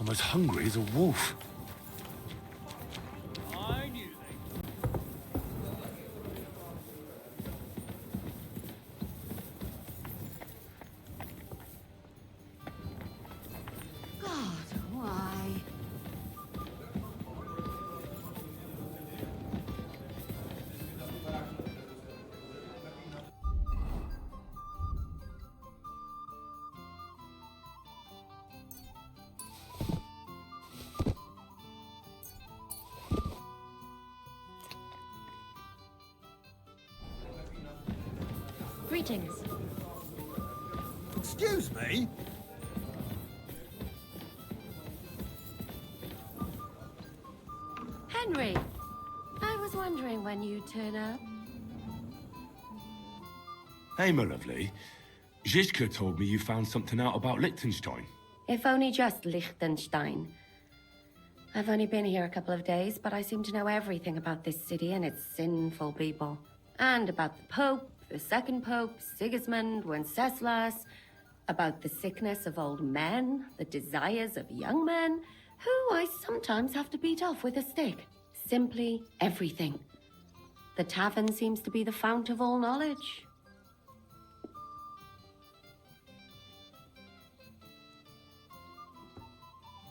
I'm as hungry as a wolf. I knew they. God, why? Greetings. Excuse me? Henry, I was wondering when you'd turn up. Hey, my lovely. Zizka told me you found something out about Liechtenstein. If only just Liechtenstein. I've only been here a couple of days, but I seem to know everything about this city and its sinful people. And about the Pope, the second Pope, Sigismund, Wenceslas, about the sickness of old men, the desires of young men, who I sometimes have to beat off with a stick. Simply everything. The tavern seems to be the fount of all knowledge.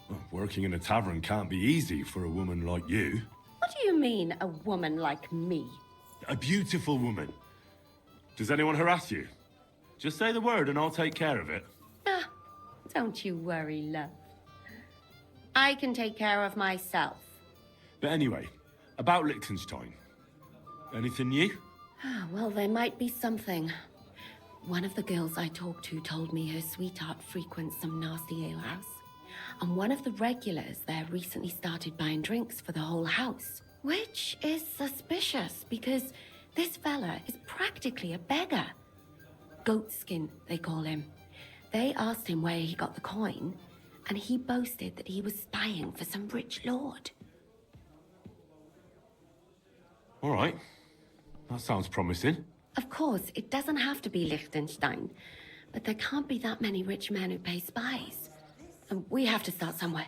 Well, working in a tavern can't be easy for a woman like you. What do you mean, a woman like me? A beautiful woman. Does anyone harass you? Just say the word and I'll take care of it. Ah, don't you worry, love. I can take care of myself. But anyway, about Liechtenstein. Anything new? Ah, well, there might be something. One of the girls I talked to told me her sweetheart frequents some nasty alehouse. And one of the regulars there recently started buying drinks for the whole house. Which is suspicious, because this fella is practically a beggar. Goatskin, they call him. They asked him where he got the coin, and he boasted that he was spying for some rich lord. All right. That sounds promising. Of course, it doesn't have to be Liechtenstein, but there can't be that many rich men who pay spies. And we have to start somewhere.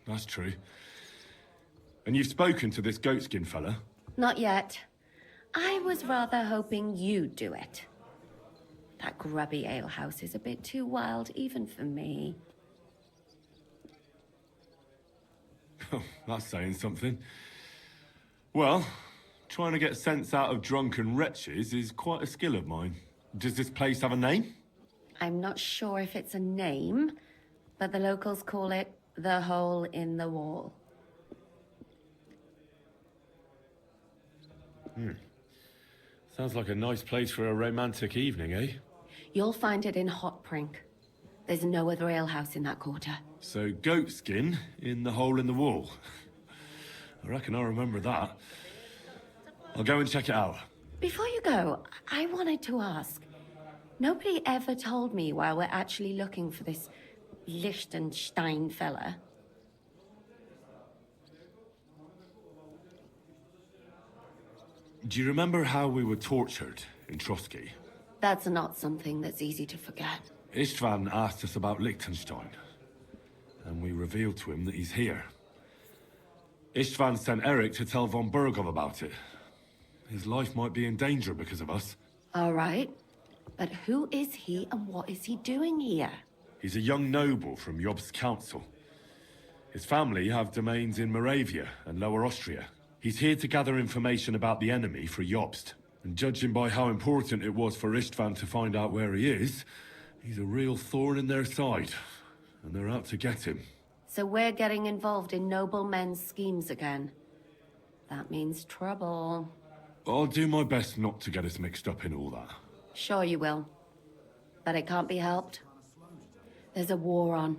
That's true. And you've spoken to this goatskin fella? Not yet. I was rather hoping you'd do it. That grubby alehouse is a bit too wild, even for me. That's saying something. Well, trying to get sense out of drunken wretches is quite a skill of mine. Does this place have a name? I'm not sure if it's a name, but the locals call it the Hole in the Wall. Sounds like a nice place for a romantic evening, eh? You'll find it in Hot Prink. There's no other alehouse in that quarter. So, goatskin in the hole in the wall. I reckon I'll remember that. I'll go and check it out. Before you go, I wanted to ask. Nobody ever told me why we're actually looking for this Liechtenstein fella. Do you remember how we were tortured in Trotsky? That's not something that's easy to forget. Istvan asked us about Liechtenstein, and we revealed to him that he's here. Istvan sent Eric to tell von Burgov about it. His life might be in danger because of us. All right, but who is he and what is he doing here? He's a young noble from Jobst's council. His family have domains in Moravia and Lower Austria. He's here to gather information about the enemy for Jobst. And judging by how important it was for Istvan to find out where he is, he's a real thorn in their side. And they're out to get him. So we're getting involved in noble men's schemes again. That means trouble. I'll do my best not to get us mixed up in all that. Sure you will. But it can't be helped. There's a war on,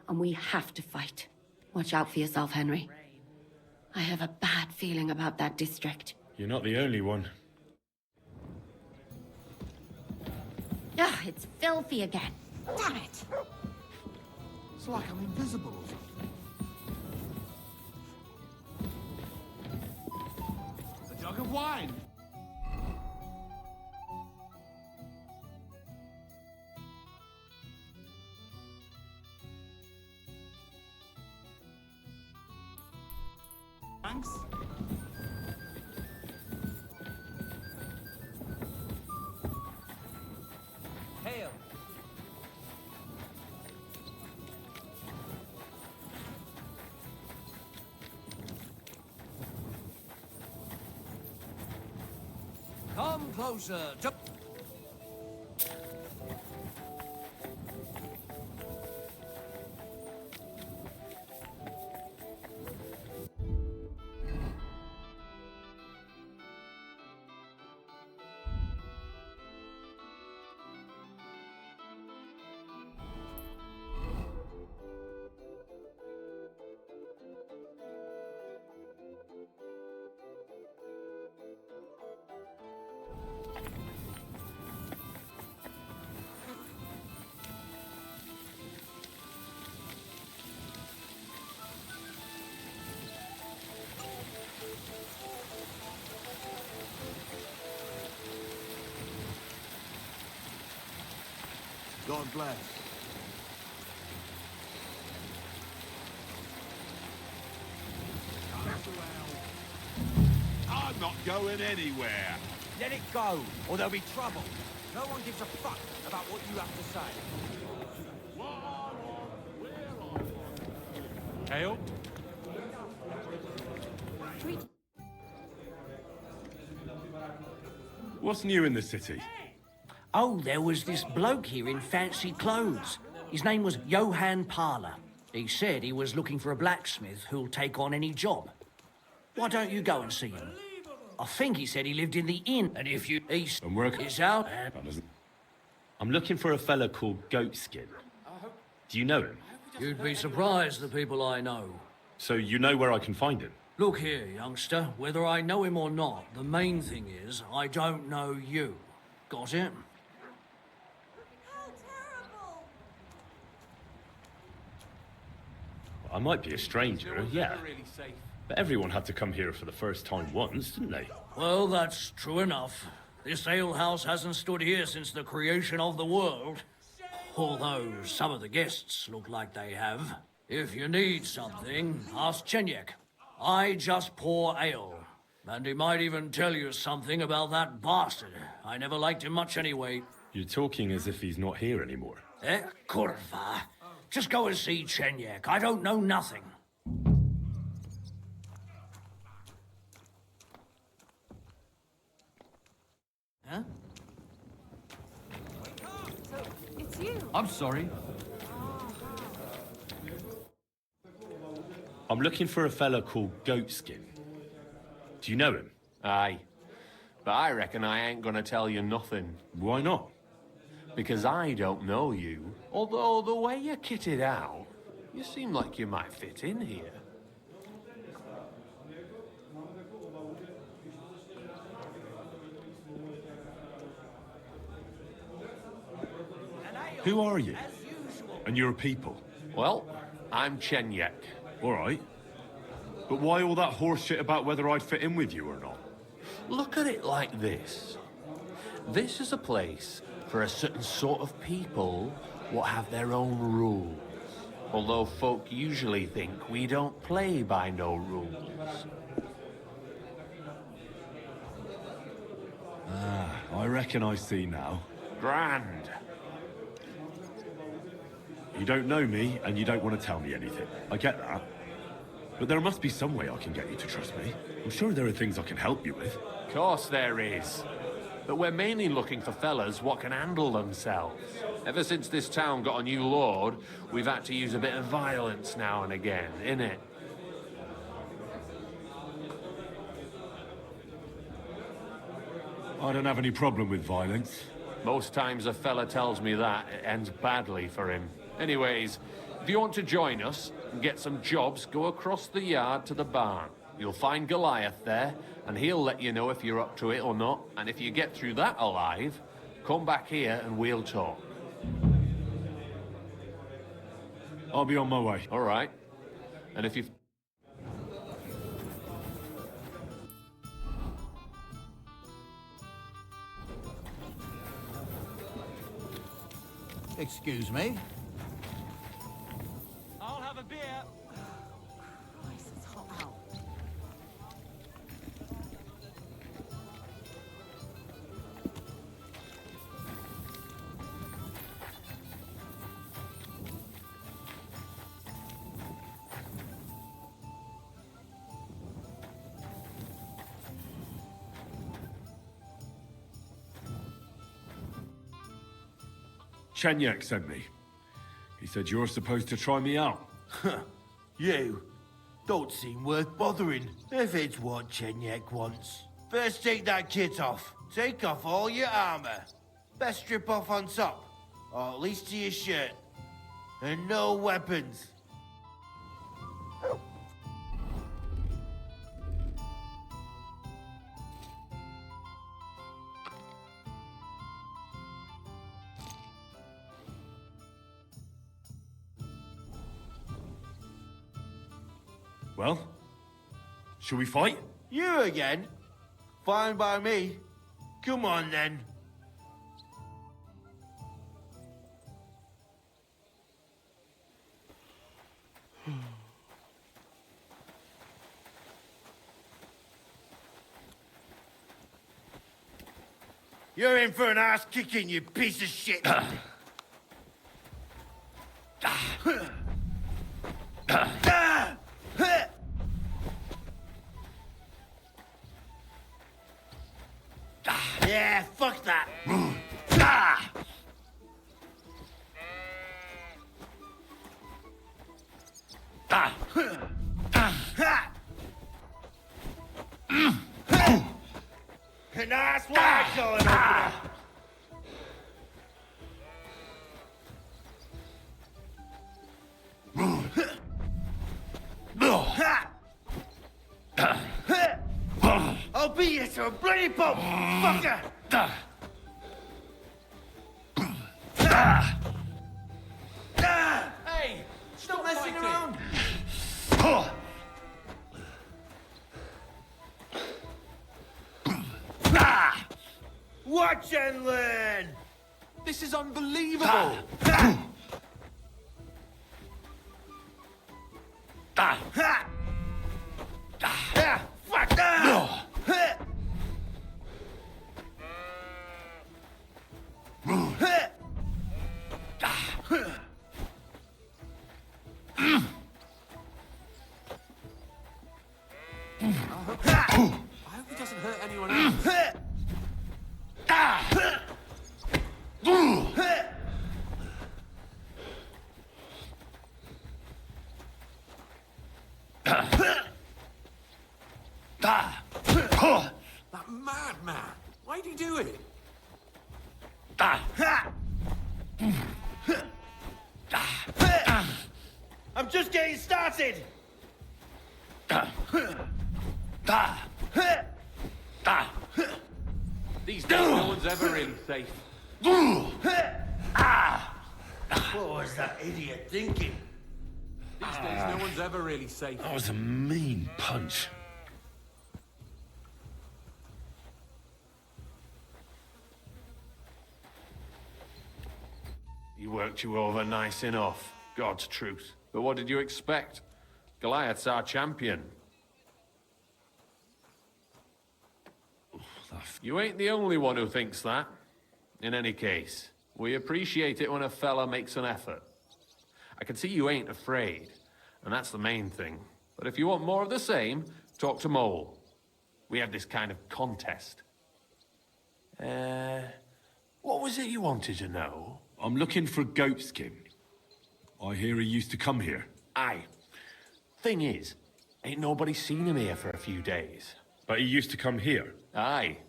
and we have to fight. Watch out for yourself, Henry. I have a bad feeling about that district. You're not the only one. Ah, it's filthy again. Damn it! It's like I'm invisible or something. A jug of wine. thanks. Hail! Come closer. God bless. I'm not going anywhere. Let it go, or there'll be trouble. No one gives a fuck about what you have to say. Hail? Greetings. What's new in the city? Oh, there was this bloke here in fancy clothes. His name was Johann Parler. He said he was looking for a blacksmith who'll take on any job. Why don't you go and see him? I think he said he lived in the inn, and if you east And work- is out. I'm looking for a fella called Goatskin. Do you know him? You'd be surprised the people I know. So you know where I can find him? Look here, youngster, whether I know him or not, the main thing is I don't know you. Got it? I might be a stranger, yeah. But everyone had to come here for the first time once, didn't they? Well, that's true enough. This alehouse hasn't stood here since the creation of the world. Although some of the guests look like they have. If you need something, ask Chenyek. I just pour ale. And he might even tell you something about that bastard. I never liked him much anyway. You're talking as if he's not here anymore. Kurva. Just go and see Chenyek. I don't know nothing. Huh? So, it's you. I'm sorry. I'm looking for a fella called Goatskin. Do you know him? Aye. But I reckon I ain't gonna tell you nothing. Why not? Because I don't know you. Although the way you're kitted out, you seem like you might fit in here. Who are you? And you're a people? Well, I'm Chenyek. All right. But why all that horse shit about whether I'd fit in with you or not? Look at it like this. This is a place for a certain sort of people what have their own rules. Although folk usually think we don't play by no rules. I reckon I see now. Grand. You don't know me, and you don't want to tell me anything. I get that. But there must be some way I can get you to trust me. I'm sure there are things I can help you with. Course there is. But we're mainly looking for fellas what can handle themselves. Ever since this town got a new lord, we've had to use a bit of violence now and again, innit? I don't have any problem with violence. Most times a fella tells me that, it ends badly for him. Anyways, if you want to join us and get some jobs, go across the yard to the barn. You'll find Goliath there, and he'll let you know if you're up to it or not. And if you get through that alive, come back here and we'll talk. I'll be on my way. All right. And if you've... Excuse me. I'll have a beer. Christ, it's hot out. Chenyek sent me. He said you're supposed to try me out. You don't seem worth bothering if it's what Chenyek wants. First take that kit off. Take off all your armor. Best strip off on top, or at least to your shirt. And no weapons. Well, shall we fight? You again? Fine by me. Come on then. You're in for an ass kicking, you piece of shit. Yeah, fuck that. A nice wide going up. I'll beat you to a bloody pulp, fucker! Hey, stop messing around! Watch and learn! This is unbelievable! Fuck! I hope he doesn't hurt anyone else. That madman! Why'd he do it? I'm just getting started! These days, no one's ever really safe. What was that idiot thinking? These days, no one's ever really safe. That was a mean punch. He worked you over nice enough. God's truth. But what did you expect? Goliath's our champion. You ain't the only one who thinks that. In any case, we appreciate it when a fella makes an effort. I can see you ain't afraid, and that's the main thing. But if you want more of the same, talk to Mole. We have this kind of contest. What was it you wanted to know? I'm looking for Goatskin. I hear he used to come here. Aye. Thing is, ain't nobody seen him here for a few days. But he used to come here. Aye.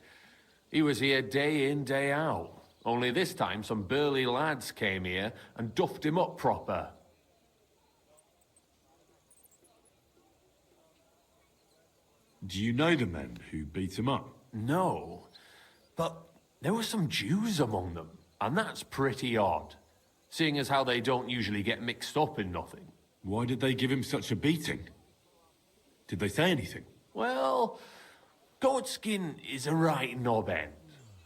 He was here day in, day out. Only this time some burly lads came here and duffed him up proper. Do you know the men who beat him up? No, but there were some Jews among them, and that's pretty odd, seeing as how they don't usually get mixed up in nothing. Why did they give him such a beating? Did they say anything? Well, Goatskin is a right knobhead.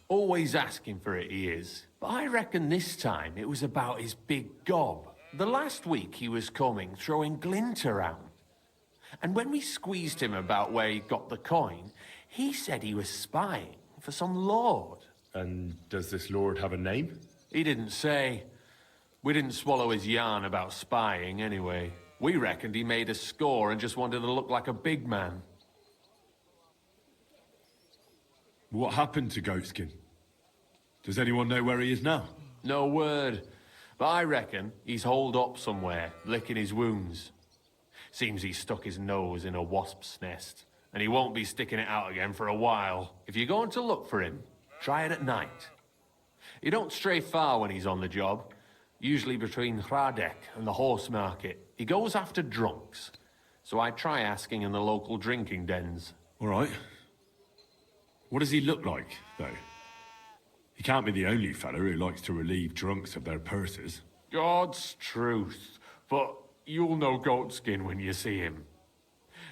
Always asking for it, he is. But I reckon this time it was about his big gob. The last week he was coming, throwing glint around. And when we squeezed him about where he got the coin, he said he was spying for some lord. And does this lord have a name? He didn't say. We didn't swallow his yarn about spying, anyway. We reckoned he made a score and just wanted to look like a big man. What happened to Goatskin? Does anyone know where he is now? No word. But I reckon he's holed up somewhere, licking his wounds. Seems he stuck his nose in a wasp's nest, and he won't be sticking it out again for a while. If you're going to look for him, try it at night. You don't stray far when he's on the job, usually between Hradek and the horse market. He goes after drunks, so I try asking in the local drinking dens. All right. What does he look like, though? He can't be the only fella who likes to relieve drunks of their purses. God's truth, but you'll know Goatskin when you see him.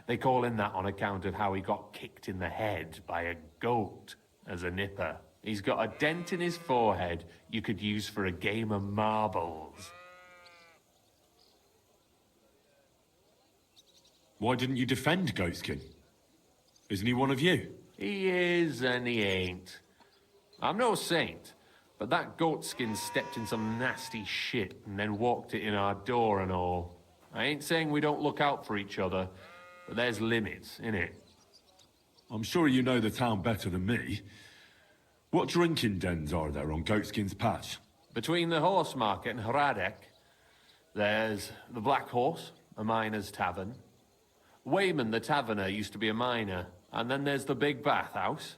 They call him that on account of how he got kicked in the head by a goat as a nipper. He's got a dent in his forehead you could use for a game of marbles. Why didn't you defend Goatskin? Isn't he one of you? He is and he ain't. I'm no saint, but that Goatskin stepped in some nasty shit and then walked it in our door and all. I ain't saying we don't look out for each other, but there's limits, innit? I'm sure you know the town better than me. What drinking dens are there on Goatskin's patch? Between the horse market and Hradek, there's the Black Horse, a miner's tavern. Wayman the taverner used to be a miner, and then there's the Big Bathhouse.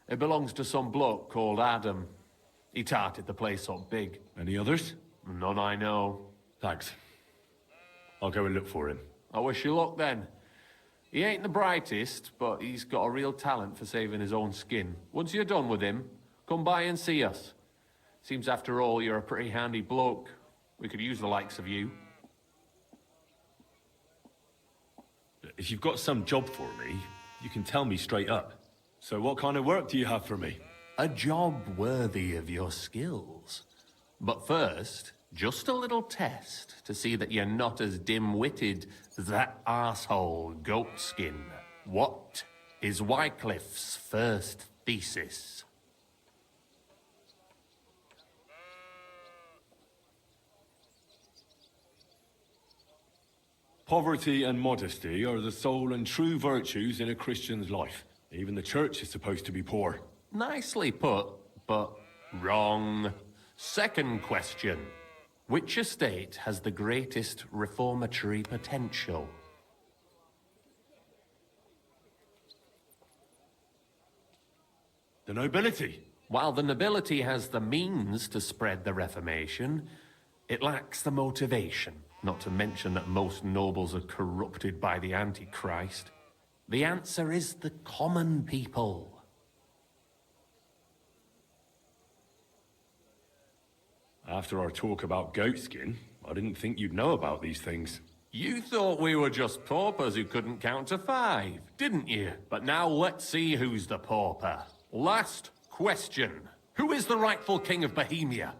It belongs to some bloke called Adam. He tarted the place up big. Any others? None I know. Thanks. I'll go and look for him. I wish you luck then. He ain't the brightest, but he's got a real talent for saving his own skin. Once you're done with him, come by and see us. Seems after all you're a pretty handy bloke. We could use the likes of you. If you've got some job for me, you can tell me straight up. So what kind of work do you have for me? A job worthy of your skills. But first, just a little test to see that you're not as dim-witted as that arsehole Goatskin. What is Wycliffe's first thesis? Poverty and modesty are the sole and true virtues in a Christian's life. Even the church is supposed to be poor. Nicely put, but wrong. Second question. Which estate has the greatest reformatory potential? The nobility. While the nobility has the means to spread the Reformation, it lacks the motivation. Not to mention that most nobles are corrupted by the Antichrist. The answer is the common people. After our talk about Goatskin, I didn't think you'd know about these things. You thought we were just paupers who couldn't count to 5, didn't you? But now let's see who's the pauper. Last question. Who is the rightful king of Bohemia?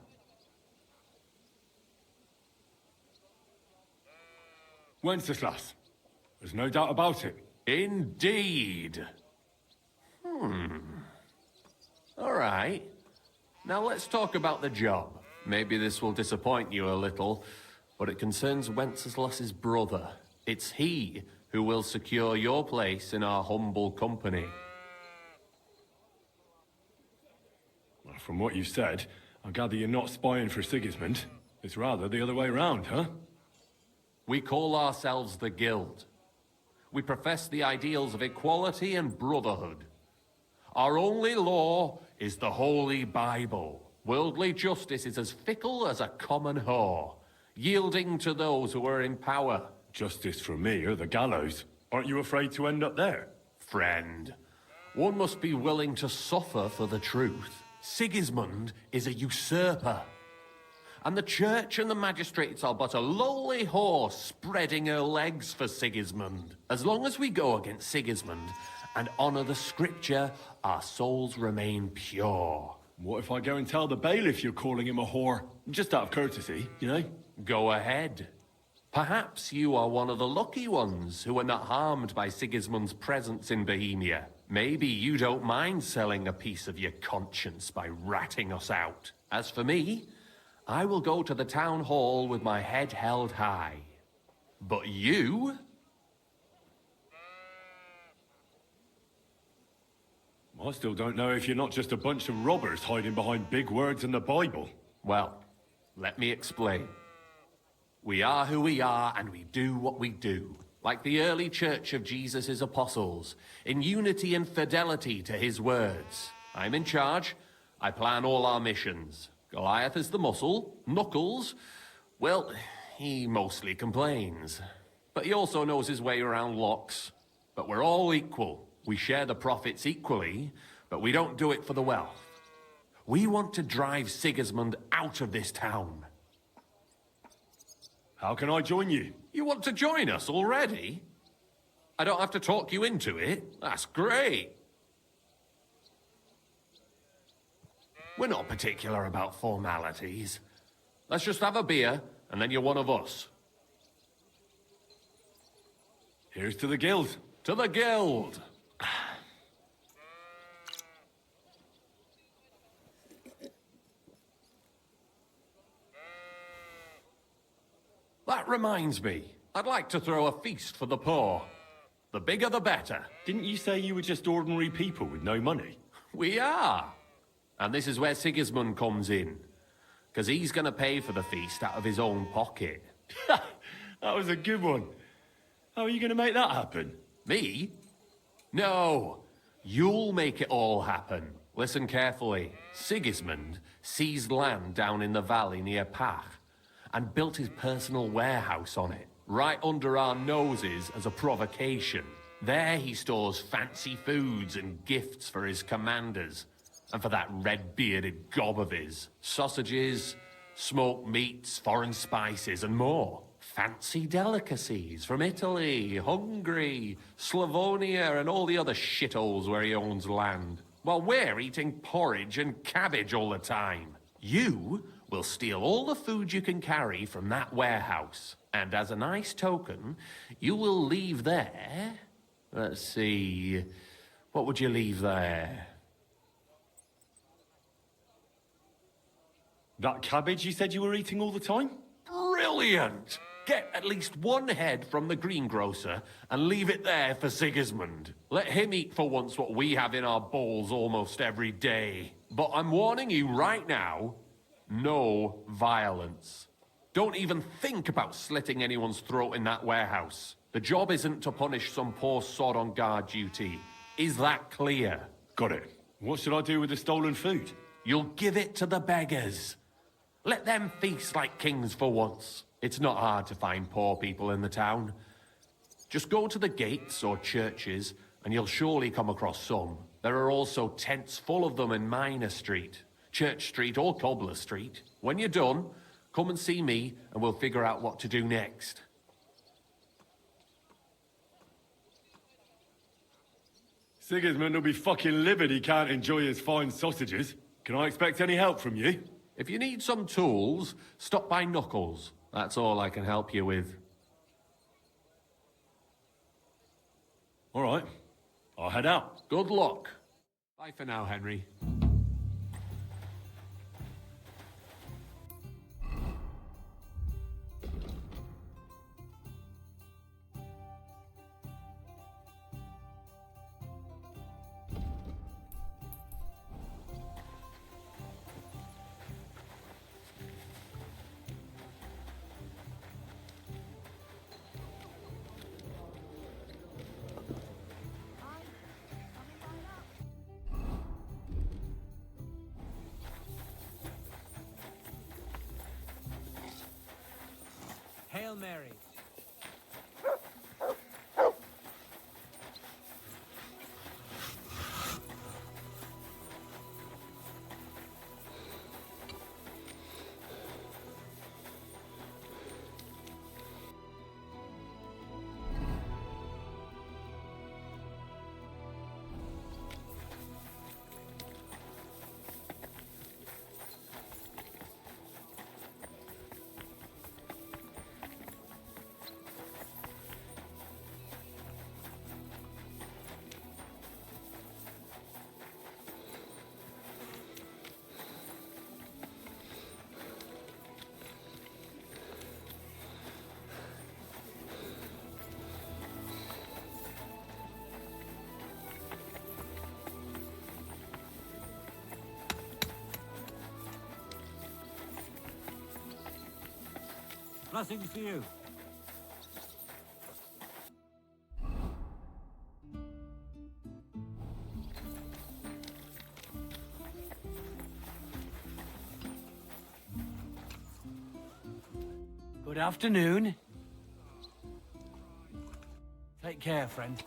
Wenceslas. There's no doubt about it. Indeed. All right. Now let's talk about the job. Maybe this will disappoint you a little, but it concerns Wenceslas's brother. It's he who will secure your place in our humble company. Well, from what you said, I gather you're not spying for Sigismund. It's rather the other way around, huh? We call ourselves the Guild. We profess the ideals of equality and brotherhood. Our only law is the Holy Bible. Worldly justice is as fickle as a common whore, yielding to those who are in power. Justice for me or the gallows. Aren't you afraid to end up there? Friend, one must be willing to suffer for the truth. Sigismund is a usurper. And the church and the magistrates are but a lowly horse spreading her legs for Sigismund. As long as we go against Sigismund and honor the scripture, our souls remain pure. What if I go and tell the bailiff you're calling him a whore? Just out of courtesy, you know? Go ahead. Perhaps you are one of the lucky ones who are not harmed by Sigismund's presence in Bohemia. Maybe you don't mind selling a piece of your conscience by ratting us out. As for me, I will go to the town hall with my head held high. But you? I still don't know if you're not just a bunch of robbers hiding behind big words in the Bible. Well, Let me explain. We are who we are, and we do what we do. Like the early church of Jesus' apostles, in unity and fidelity to his words. I'm in charge. I plan all our missions. Goliath is the muscle. Knuckles, well, he mostly complains. But he also knows his way around locks. But we're all equal. We share the profits equally, but we don't do it for the wealth. We want to drive Sigismund out of this town. How can I join you? You want to join us already? I don't have to talk you into it. That's great. We're not particular about formalities. Let's just have a beer, and then you're one of us. Here's to the guild. To the guild! That reminds me, I'd like to throw a feast for the poor. The bigger the better. Didn't you say you were just ordinary people with no money? We are. And this is where Sigismund comes in. Because he's going to pay for the feast out of his own pocket. That was a good one. How are you going to make that happen? Me? No. You'll make it all happen. Listen carefully. Sigismund seized land down in the valley near Pach and built his personal warehouse on it, right under our noses as a provocation. There he stores fancy foods and gifts for his commanders, and for that red-bearded gob of his. Sausages, smoked meats, foreign spices, and more. Fancy delicacies from Italy, Hungary, Slavonia, and all the other shitholes where he owns land. While we're eating porridge and cabbage all the time. You will steal all the food you can carry from that warehouse. And as a nice token, you will leave there... Let's see... What would you leave there? That cabbage you said you were eating all the time? Brilliant! Get at least one head from the greengrocer and leave it there for Sigismund. Let him eat for once what we have in our bowls almost every day. But I'm warning you right now, no violence. Don't even think about slitting anyone's throat in that warehouse. The job isn't to punish some poor sod on guard duty. Is that clear? Got it. What should I do with the stolen food? You'll give it to the beggars. Let them feast like kings for once. It's not hard to find poor people in the town. Just go to the gates or churches, and you'll surely come across some. There are also tents full of them in Minor Street, Church Street or Cobbler Street. When you're done, come and see me, and we'll figure out what to do next. Sigismund will be fucking livid he can't enjoy his fine sausages. Can I expect any help from you? If you need some tools, stop by Knuckles. That's all I can help you with. All right. I'll head out. Good luck. Bye for now, Henry. Hail Mary. Blessings to you. Good afternoon. Take care, friend.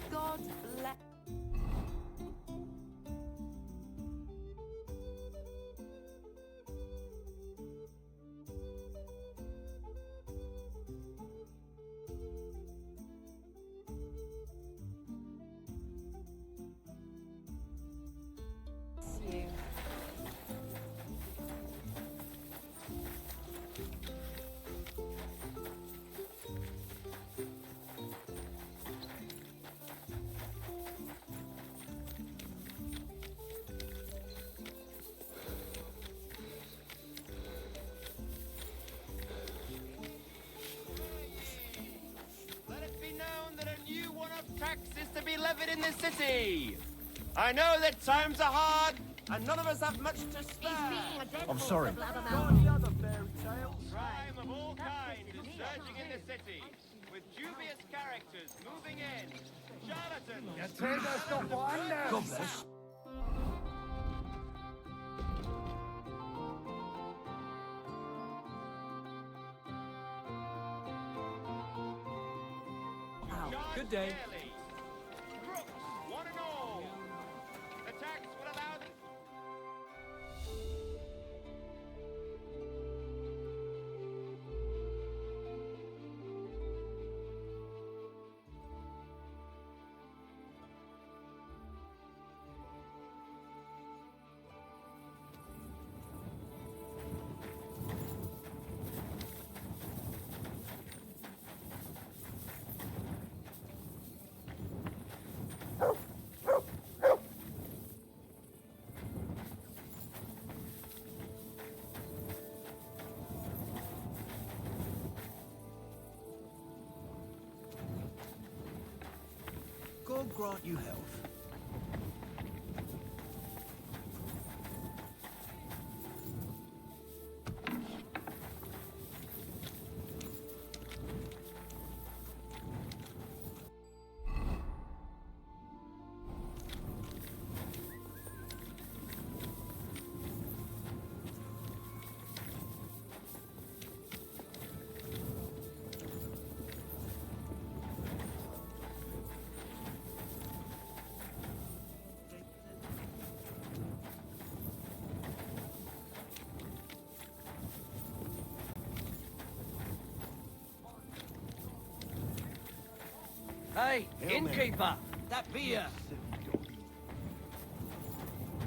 God bless. You. Let it be known that a new one-off tax is to be levied in this city. I know that times are hard, and none of us have much to spare. I'm sorry. Any other fairy tales? Crime of all kinds is surging in the city, with dubious characters moving in. Charlatans. God bless. Good day. Crooks, one and all. The tax will allow the... God grant you health. Hey, innkeeper, that beer.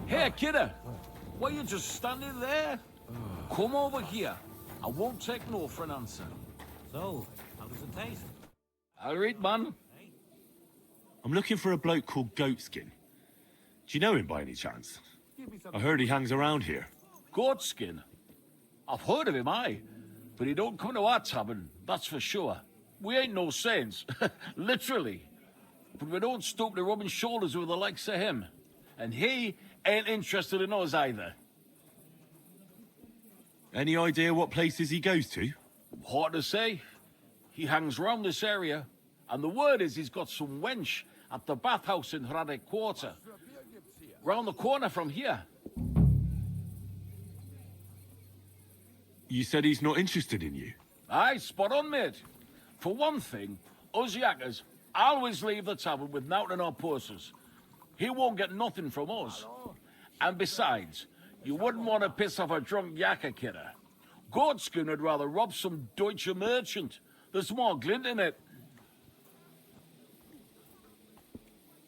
Here, kidder. Why you just standing there? Come over here. I won't take no for an answer. So, how does it taste? I'll read, man. I'm looking for a bloke called Goatskin. Do you know him by any chance? I heard he hangs around here. Goatskin. I've heard of him, aye. But he don't come to our tavern, that's for sure. We ain't no saints, literally. But we don't stoop to rubbing shoulders with the likes of him. And he ain't interested in us either. Any idea what places he goes to? Hard to say. He hangs round this area, and the word is he's got some wench at the bathhouse in Hradec Quarter. Round the corner from here. You said he's not interested in you. Aye, spot on, mate. For one thing, us yakkers always leave the tavern with nowt in our purses. He won't get nothing from us. And besides, you wouldn't want to piss off a drunk yakker, kidder. Goatskin would rather rob some Deutsche merchant. There's more glint in it.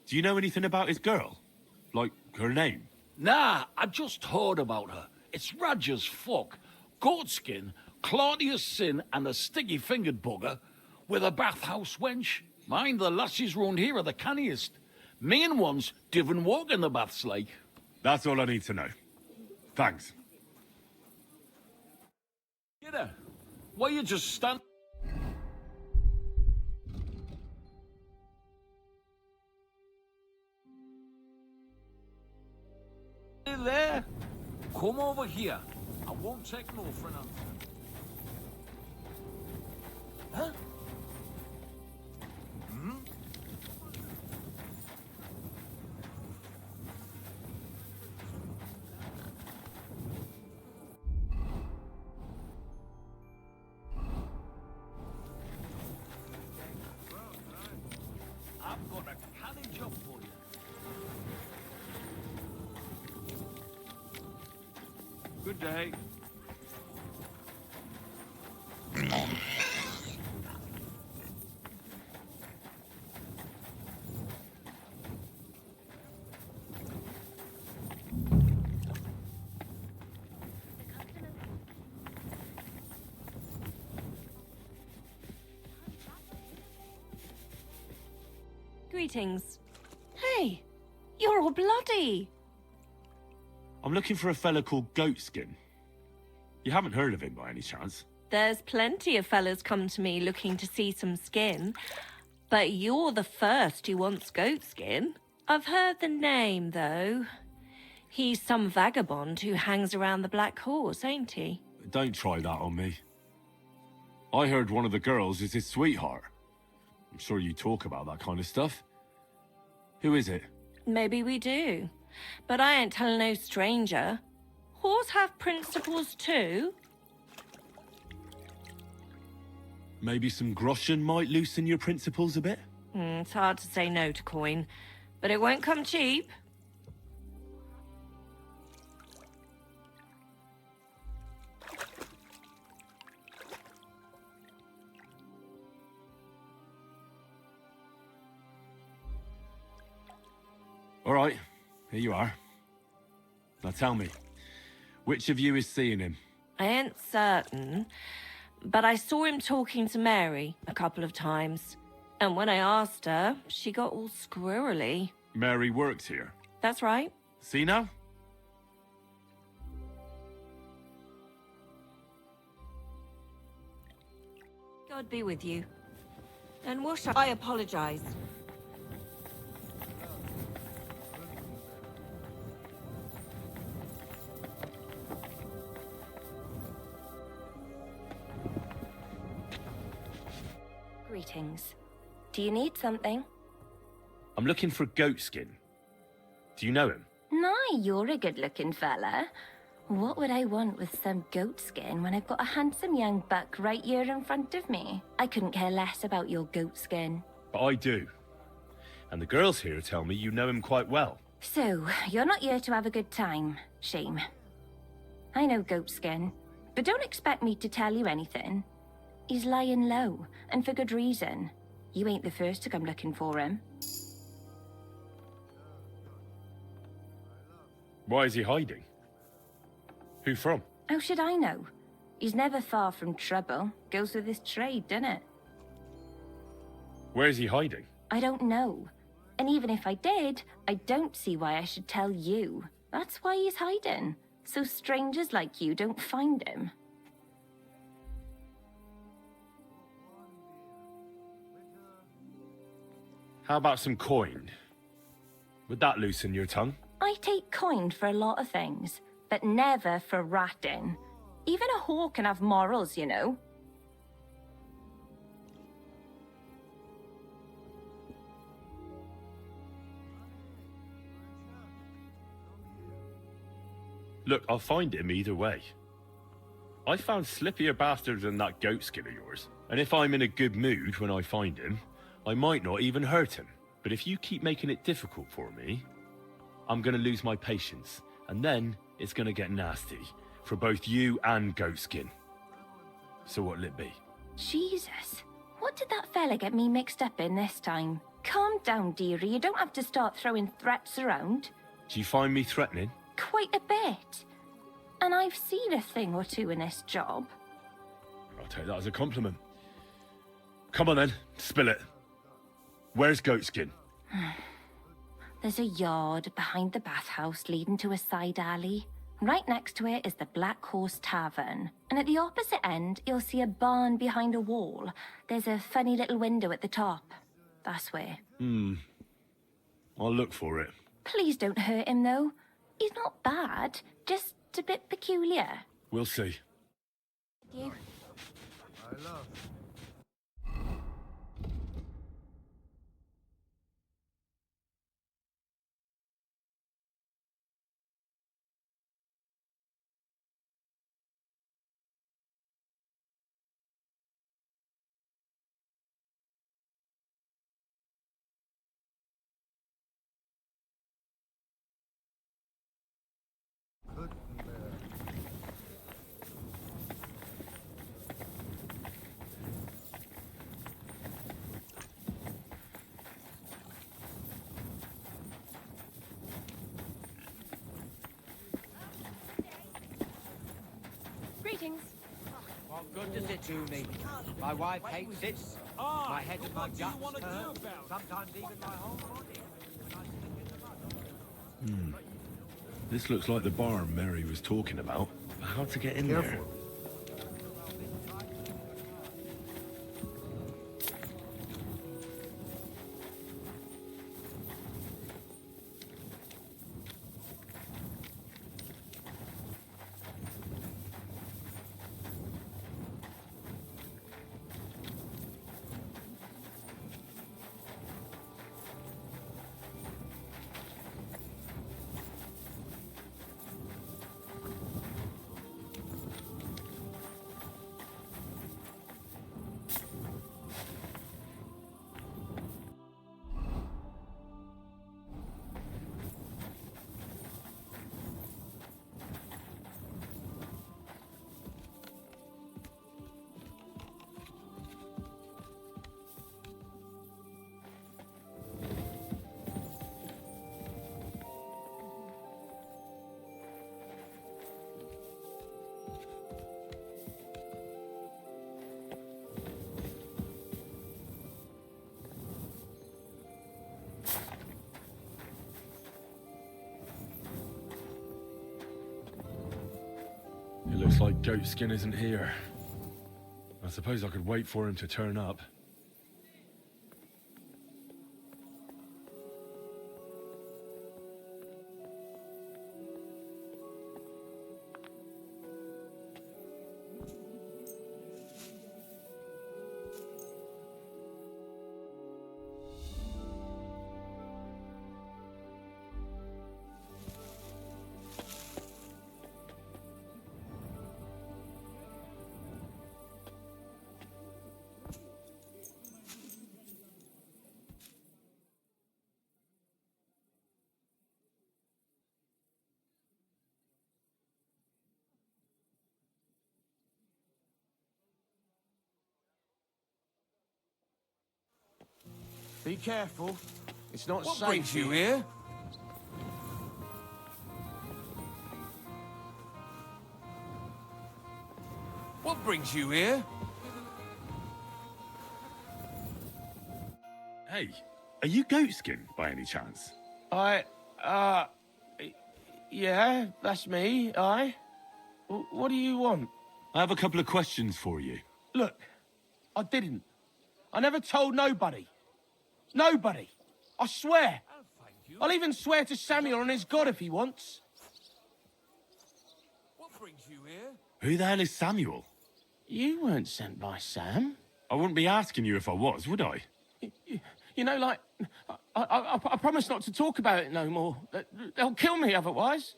Do you know anything about his girl? Like, her name? Nah, I just heard about her. It's raj as fuck. Goatskin, Claudius Sin, and a sticky-fingered bugger with a bathhouse wench. Mind, the lassies round here are the canniest. Me and once didn't walk in the baths like. That's all I need to know. Thanks. Kidder, why you just stand there? Come over here. I won't take no for an answer. Huh? I've got a canny job for you. Good day. Greetings. Hey, you're all bloody. I'm looking for a fella called Goatskin. You haven't heard of him by any chance? There's plenty of fellas come to me looking to see some skin, but you're the first who wants goat skin. I've heard the name, though. He's some vagabond who hangs around the Black Horse, ain't he? Don't try that on me. I heard one of the girls is his sweetheart. I'm sure you talk about that kind of stuff. Who is it? Maybe we do, but I ain't telling no stranger. Whores have principles too. Maybe some groschen might loosen your principles a bit? It's hard to say no to coin, but it won't come cheap. All right, here you are. Now tell me, which of you is seeing him? I ain't certain, but I saw him talking to Mary a couple of times. And when I asked her, she got all squirrely. Mary works here. That's right. See now? God be with you. And what I apologize. Greetings. Do you need something? I'm looking for Goatskin. Do you know him? Nah, you're a good-looking fella. What would I want with some goat skin when I've got a handsome young buck right here in front of me? I couldn't care less about your goat skin. But I do. And the girls here tell me you know him quite well. So, you're not here to have a good time. Shame. I know goat skin, but don't expect me to tell you anything. He's lying low, and for good reason. You ain't the first to come looking for him. Why is he hiding? Who from? How should I know? He's never far from trouble. Goes with his trade, doesn't it? Where is he hiding? I don't know. And even if I did, I don't see why I should tell you. That's why he's hiding. So strangers like you don't find him. How about some coin? Would that loosen your tongue? I take coin for a lot of things, but never for ratting. Even a whore can have morals, you know. Look, I'll find him either way. I found slippier bastards than that goatskin of yours. And if I'm in a good mood when I find him, I might not even hurt him. But if you keep making it difficult for me, I'm gonna lose my patience. And then it's gonna get nasty for both you and Goatskin. So what'll it be? Jesus. What did that fella get me mixed up in this time? Calm down, dearie. You don't have to start throwing threats around. Do you find me threatening? Quite a bit. And I've seen a thing or two in this job. I'll take that as a compliment. Come on then, spill it. Where's Goatskin? There's a yard behind the bathhouse leading to a side alley. Right next to it is the Black Horse Tavern. And at the opposite end, you'll see a barn behind a wall. There's a funny little window at the top. That's where. I'll look for it. Please don't hurt him, though. He's not bad, just a bit peculiar. We'll see. You. Greetings. What good does it do me? My wife hates it. My head and my guts hurt. Sometimes even my whole body. This looks like the barn Mary was talking about. How to get in there? It looks like Goatskin isn't here. I suppose I could wait for him to turn up. Be careful. It's not What safe. brings you here? What brings you here? Hey, are you Goatskin by any chance? Yeah, that's me, What do you want? I have a couple of questions for you. Look, I didn't. I never told nobody. Nobody. I swear. I'll even swear to Samuel on his God if he wants. What brings you here? Who the hell is Samuel? You weren't sent by Sam. I wouldn't be asking you if I was, would I? You know, like, I promise not to talk about it no more. They'll kill me otherwise.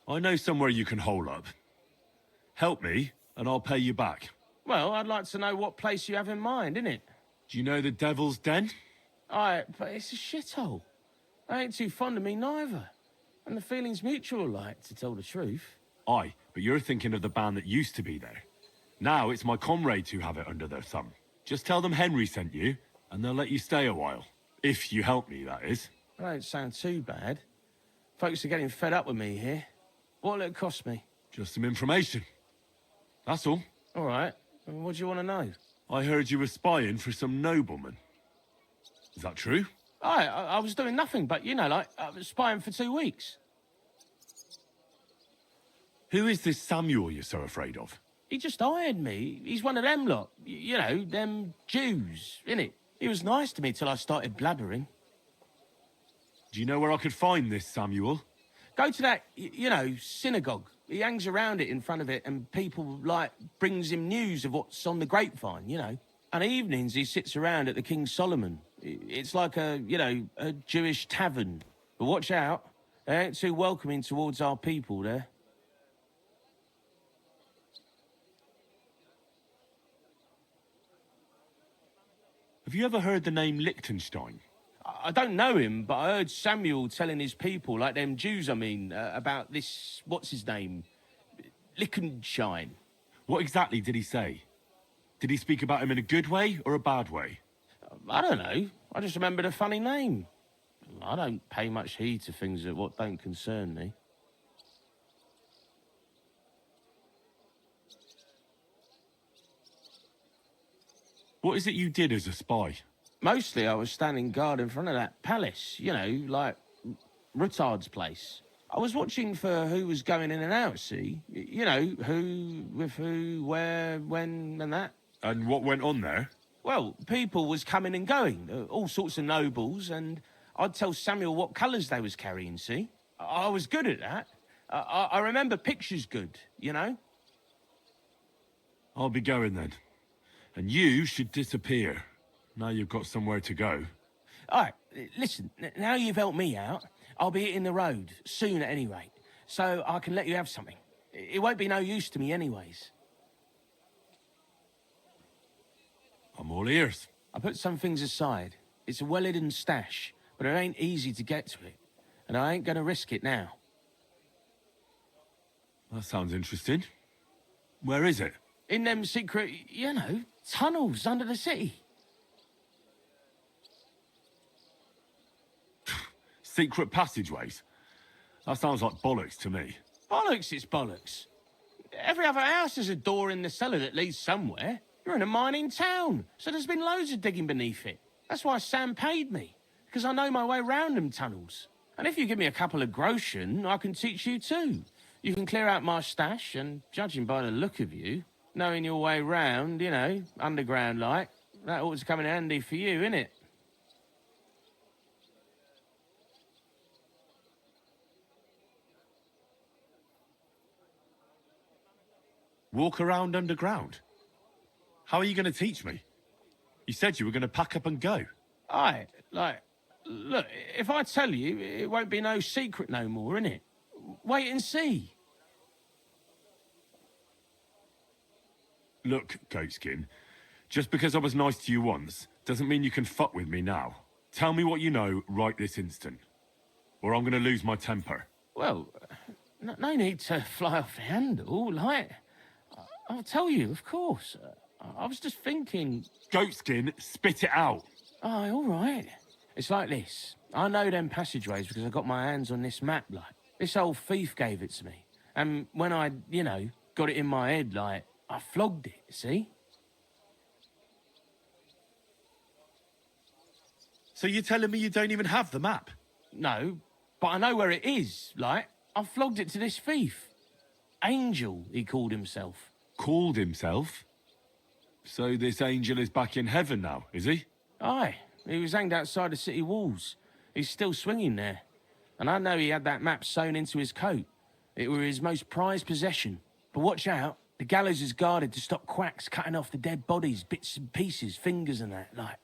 I know somewhere you can hole up. Help me, and I'll pay you back. Well, I'd like to know what place you have in mind, innit? Do you know the Devil's Den? But it's a shithole. They ain't too fond of me neither. And the feeling's mutual, like, to tell the truth. Aye, but you're thinking of the band that used to be there. Now it's my comrades who have it under their thumb. Just tell them Henry sent you, and they'll let you stay a while. If you help me, that is. It don't sound too bad. Folks are getting fed up with me here. What'll it cost me? Just some information. That's all. All right. What do you want to know? I heard you were spying for some nobleman. Is that true? I was doing nothing but, you know, like, I was spying for 2 weeks. Who is this Samuel you're so afraid of? He just hired me. He's one of them lot. You know, them Jews, innit? He was nice to me till I started blabbering. Do you know where I could find this Samuel? Go to that, you know, synagogue. He hangs around it in front of it, and people, like, brings him news of what's on the grapevine, you know. And evenings he sits around at the King Solomon. It's like a, you know, a Jewish tavern. But watch out. They ain't too welcoming towards our people there. Have you ever heard the name Liechtenstein? I don't know him, but I heard Samuel telling his people, like them Jews, I mean, about this, what's his name? Liechtenstein. What exactly did he say? Did he speak about him in a good way or a bad way? I don't know. I just remembered a funny name. I don't pay much heed to things that what don't concern me. What is it you did as a spy? Mostly I was standing guard in front of that palace, you know, like Rutard's place. I was watching for who was going in and out, see? You know, who, with who, where, when, and that. And what went on there? Well, people was coming and going, all sorts of nobles, and I'd tell Samuel what colours they was carrying, see? I was good at that. I remember pictures good, you know? I'll be going then. And you should disappear. Now you've got somewhere to go. All right, listen, now you've helped me out, I'll be hitting the road, soon at any rate, so I can let you have something. It won't be no use to me anyways. I'm all ears. I put some things aside. It's a well-hidden stash, but it ain't easy to get to it, and I ain't gonna risk it now. That sounds interesting. Where is it? In them secret, you know, tunnels under the city. Secret passageways? That sounds like bollocks to me. Bollocks, it's bollocks. Every other house has a door in the cellar that leads somewhere. You're in a mining town, so there's been loads of digging beneath it. That's why Sam paid me, because I know my way round them tunnels. And if you give me a couple of groschen, I can teach you too. You can clear out my stash, and judging by the look of you, knowing your way round, you know, underground-like, that ought to come in handy for you, innit? Walk around underground? How are you going to teach me? You said you were going to pack up and go. Aye, like, look, if I tell you, it won't be no secret no more, innit? Wait and see. Look, Goatskin, just because I was nice to you once, doesn't mean you can fuck with me now. Tell me what you know right this instant, or I'm going to lose my temper. Well, no need to fly off the handle, like, I'll tell you, of course. I was just thinking... Goatskin, spit it out. Aye, all right. It's like this. I know them passageways because I got my hands on this map, like. This old thief gave it to me. And when I, you know, got it in my head, like, I flogged it, see? So you're telling me you don't even have the map? No, but I know where it is, like. I flogged it to this thief. Angel, he called himself. Called himself? So this angel is back in heaven now, is he? Aye, he was hanged outside the city walls. He's still swinging there. And I know he had that map sewn into his coat. It were his most prized possession. But watch out, the gallows is guarded to stop quacks cutting off the dead bodies, bits and pieces, fingers and that, like.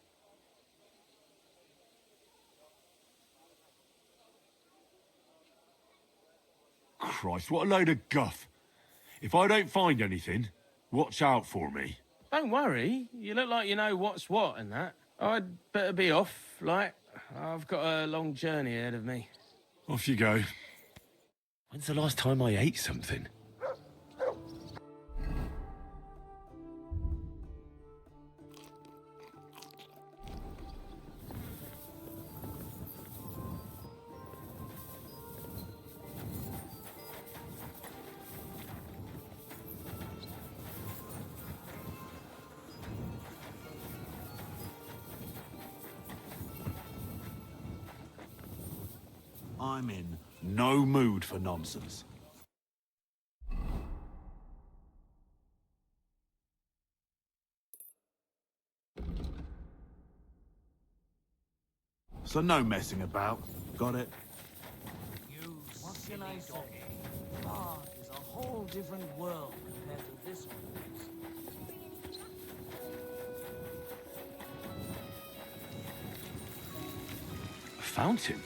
Christ, what a load of guff. If I don't find anything, watch out for me. Don't worry, you look like you know what's what and that. I'd better be off, like. I've got a long journey ahead of me. Off you go. When's the last time I ate something? I'm in no mood for nonsense. So no messing about. Got it? What can I say? Art is a whole different world compared to this one. A fountain?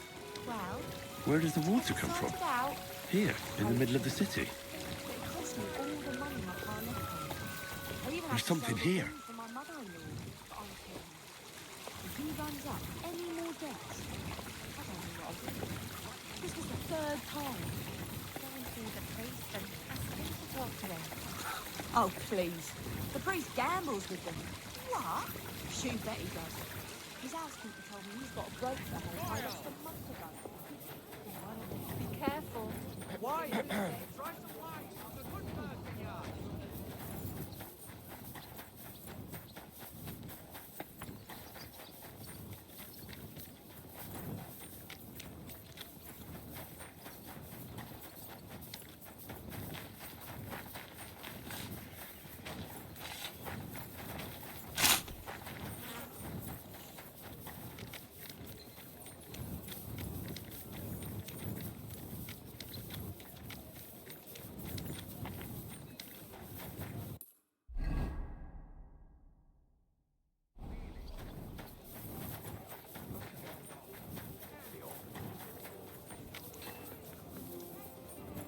Well, Where does the water come from? found out. Here, in the middle of the city. It cost me all the money my car left me. I even There's had to something sell the here. ring for my mother-in-law, but I'm kidding. If he runs up any more debts, I don't know what I'll do. This was the third time. Go and see the priest and ask him to talk to them. Oh, please. The priest gambles with them. What? You bet he does. His housekeeper told me he's got a broke for her tied up a month ago. Be careful. Why? Try some wine. I'm a good person, yeah.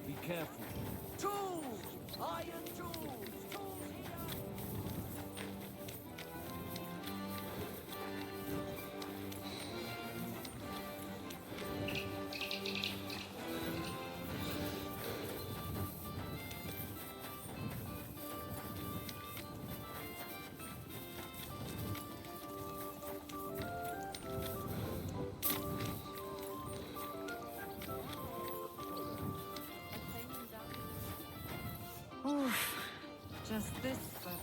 Be careful. Tools! Iron tools! Tools here! Oof. Just this forever.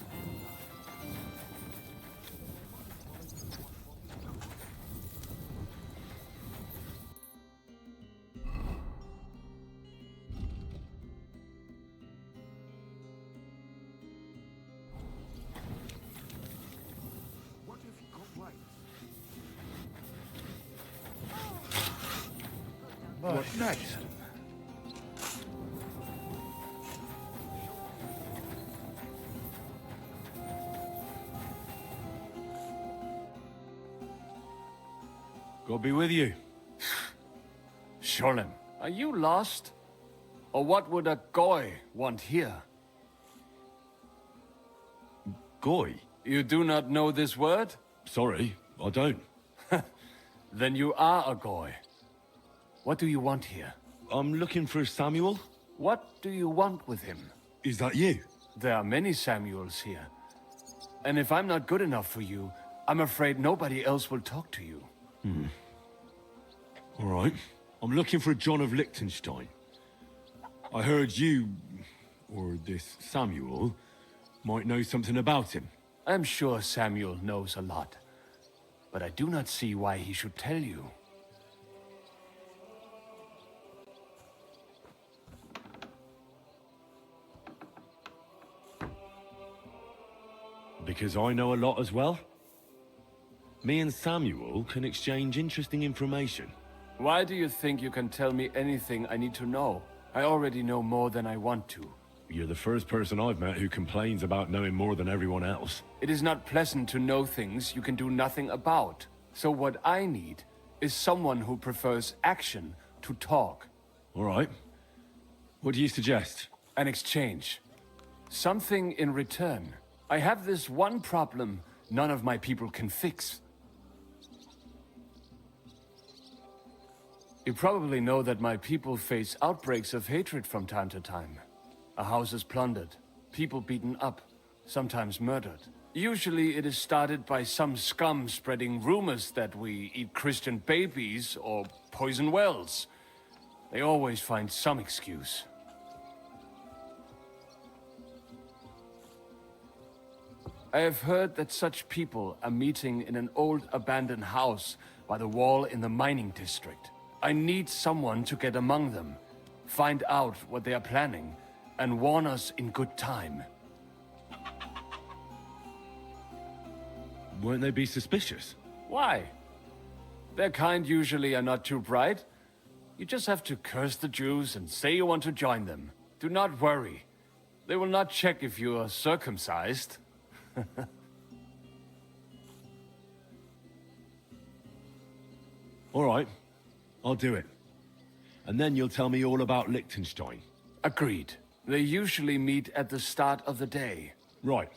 What if he got right? What next? God be with you. Sholem, are you lost? Or what would a goy want here? Goy? You do not know this word? Sorry, I don't. Then you are a goy. What do you want here? I'm looking for Samuel. What do you want with him? Is that you? There are many Samuels here. And if I'm not good enough for you, I'm afraid nobody else will talk to you. All right. I'm looking for John of Liechtenstein. I heard you, or this Samuel, might know something about him. I'm sure Samuel knows a lot. But I do not see why he should tell you. Because I know a lot as well. Me and Samuel can exchange interesting information. Why do you think you can tell me anything I need to know? I already know more than I want to. You're the first person I've met who complains about knowing more than everyone else. It is not pleasant to know things you can do nothing about. So what I need is someone who prefers action to talk. All right. What do you suggest? An exchange. Something in return. I have this one problem none of my people can fix. You probably know that my people face outbreaks of hatred from time to time. A house is plundered, people beaten up, sometimes murdered. Usually it is started by some scum spreading rumors that we eat Christian babies or poison wells. They always find some excuse. I have heard that such people are meeting in an old abandoned house by the wall in the mining district. I need someone to get among them, find out what they are planning, and warn us in good time. Won't they be suspicious? Why? Their kind usually are not too bright. You just have to curse the Jews and say you want to join them. Do not worry. They will not check if you are circumcised. All right, I'll do it. And then you'll tell me all about Liechtenstein. Agreed. They usually meet at the start of the day. Right.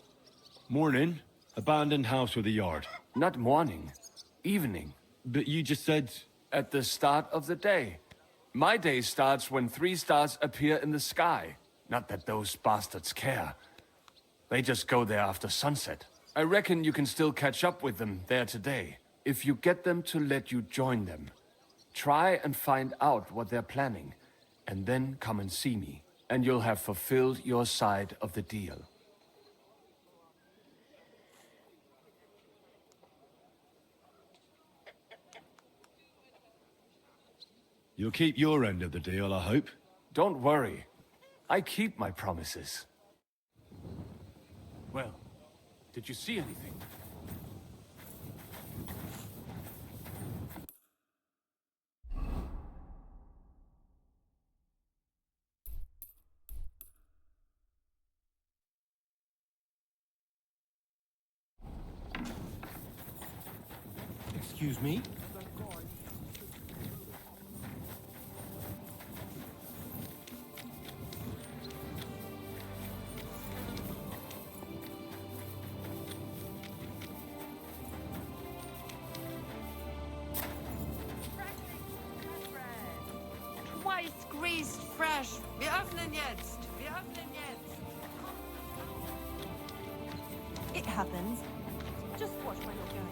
Morning, abandoned house with a yard. Not morning, evening. But you just said... At the start of the day. My day starts when 3 stars appear in the sky. Not that those bastards care. They just go there after sunset. I reckon you can still catch up with them there today. If you get them to let you join them. Try and find out what they're planning. And then come and see me. And you'll have fulfilled your side of the deal. You'll keep your end of the deal, I hope. Don't worry. I keep my promises. Well, did you see anything? Excuse me? Twice greased, fresh. Wir öffnen jetzt. Wir öffnen jetzt. It happens. Just watch where you're going.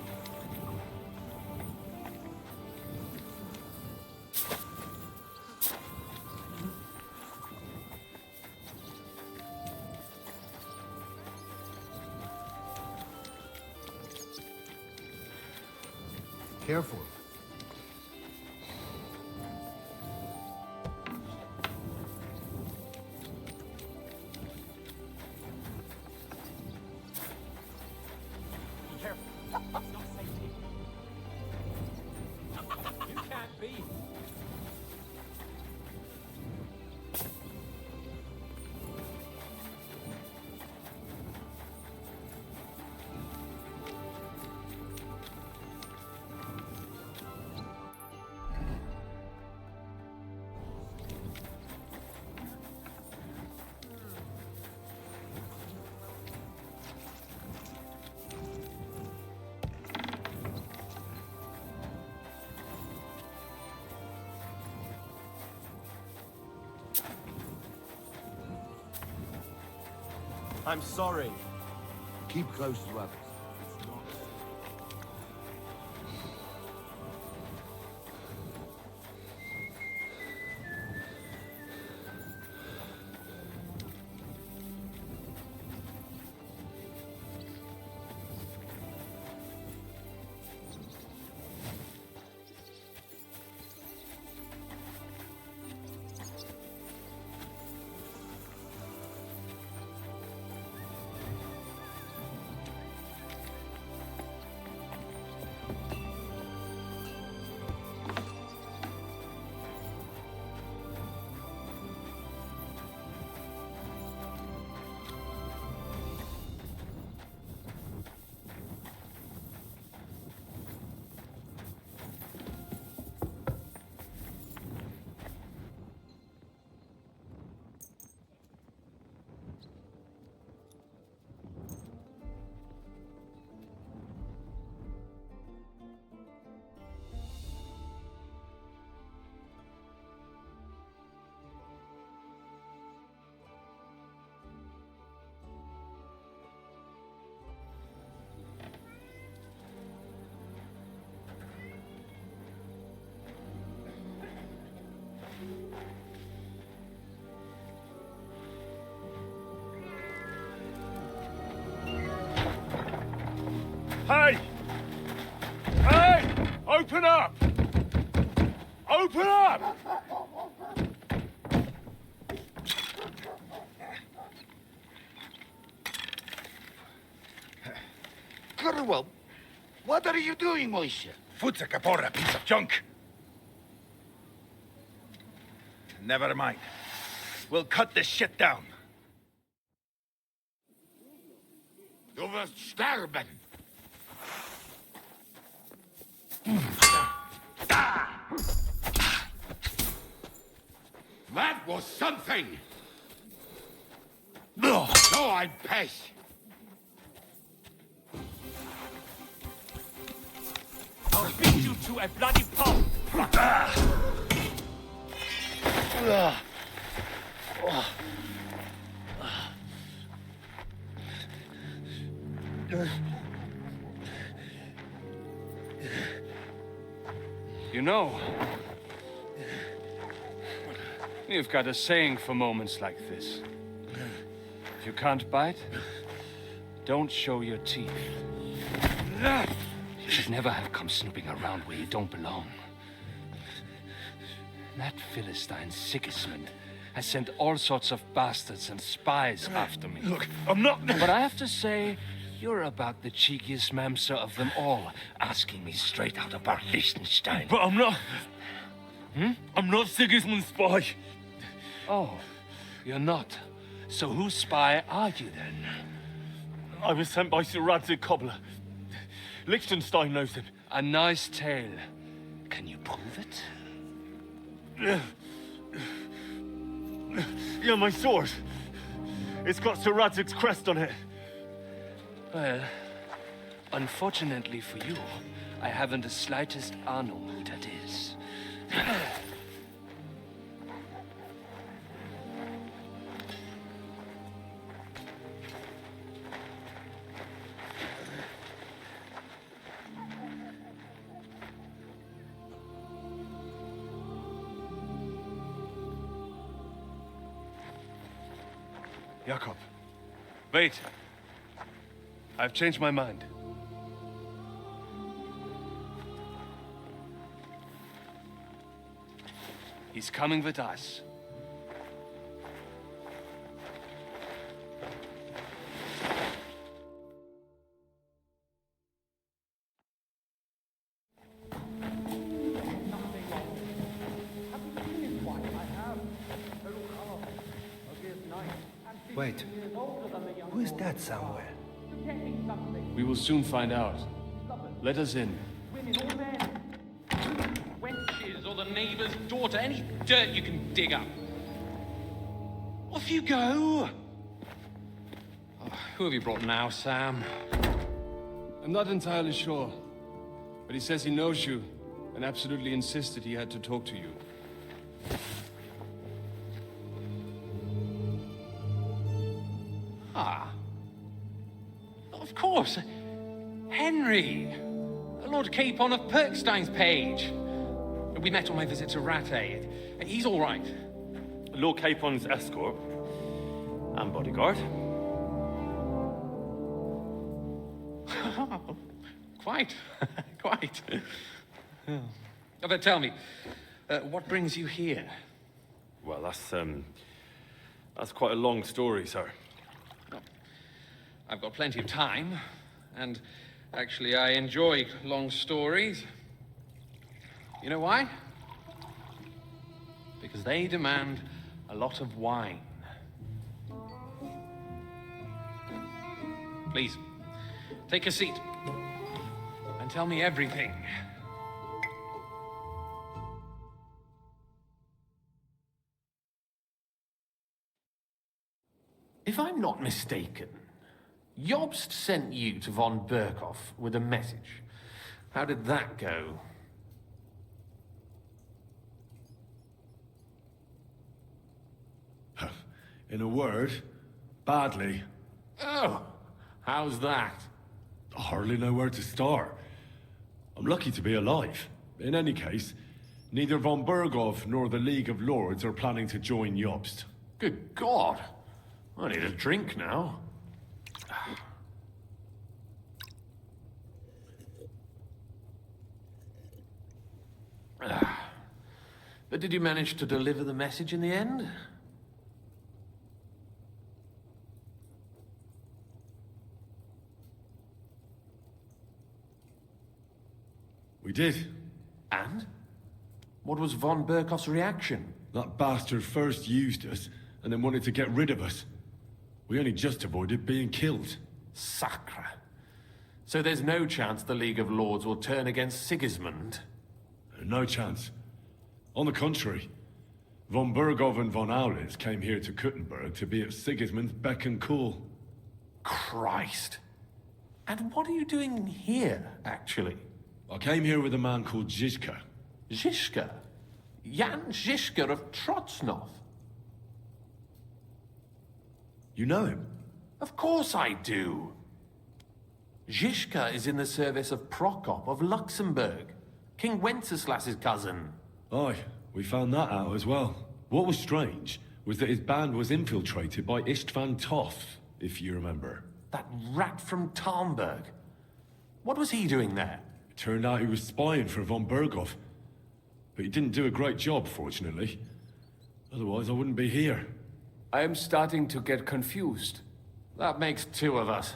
Careful. I'm sorry. Keep close to others. Hey! Hey! Open up! Open up! Well, what are you doing, Moishe? Foot's a capora, piece of junk. Never mind. We'll cut this shit down. Du wirst sterben. That was something. No, I'm pissed. I'll beat you to a bloody pulp! You know, you've got a saying for moments like this. If you can't bite, don't show your teeth. You should never have come snooping around where you don't belong. That Philistine Sigismund has sent all sorts of bastards and spies after me. Look, I'm not... But I have to say, you're about the cheekiest mamser of them all, asking me straight out about Liechtenstein. But I'm not... I'm not Sigismund's spy. Oh, you're not. So whose spy are you then? I was sent by Sir Radzig Cobbler. Liechtenstein knows him. A nice tale. Can you prove it? Yeah, my sword. It's got Sir Radzig's crest on it. Well, unfortunately for you, I haven't the slightest ahnung who that is. Jakob, wait. I've changed my mind. He's coming with us. Wait, who is that somewhere? We will soon find out. Let us in. Wenches or the neighbour's daughter, any dirt you can dig up. Off you go! Oh, who have you brought now, Sam? I'm not entirely sure, but he says he knows you and absolutely insisted he had to talk to you. Ah. Of course. Henry. Lord Capon of Perkstein's page. We met on my visit to Rattay. He's all right. Lord Capon's escort and bodyguard. Quite. Quite. Oh, but tell me, what brings you here? Well, that's quite a long story, sir. I've got plenty of time, and actually I enjoy long stories. You know why? Because they demand a lot of wine. Please, take a seat and tell me everything. If I'm not mistaken, Jobst sent you to von Berkhoff with a message. How did that go? In a word, badly. Oh, how's that? I hardly know where to start. I'm lucky to be alive. In any case, neither von Berghoff nor the League of Lords are planning to join Jobst. Good God. I need a drink now. Did you manage to deliver the message in the end? We did. And? What was von Berkoff's reaction? That bastard first used us, and then wanted to get rid of us. We only just avoided being killed. Sacre. So there's no chance the League of Lords will turn against Sigismund? No chance. On the contrary, von Berghoff and von Aulitz came here to Kuttenberg to be at Sigismund's beck and call. Christ. And what are you doing here, actually? I came here with a man called Zizka. Zizka? Jan Zizka of Trotsnov? You know him? Of course I do. Zizka is in the service of Prokop of Luxembourg, King Wenceslas's cousin. Aye, we found that out as well. What was strange was that his band was infiltrated by Istvan Toth, if you remember. That rat from Tarnberg. What was he doing there? It turned out he was spying for von Berghoff. But he didn't do a great job, fortunately. Otherwise, I wouldn't be here. I am starting to get confused. That makes two of us.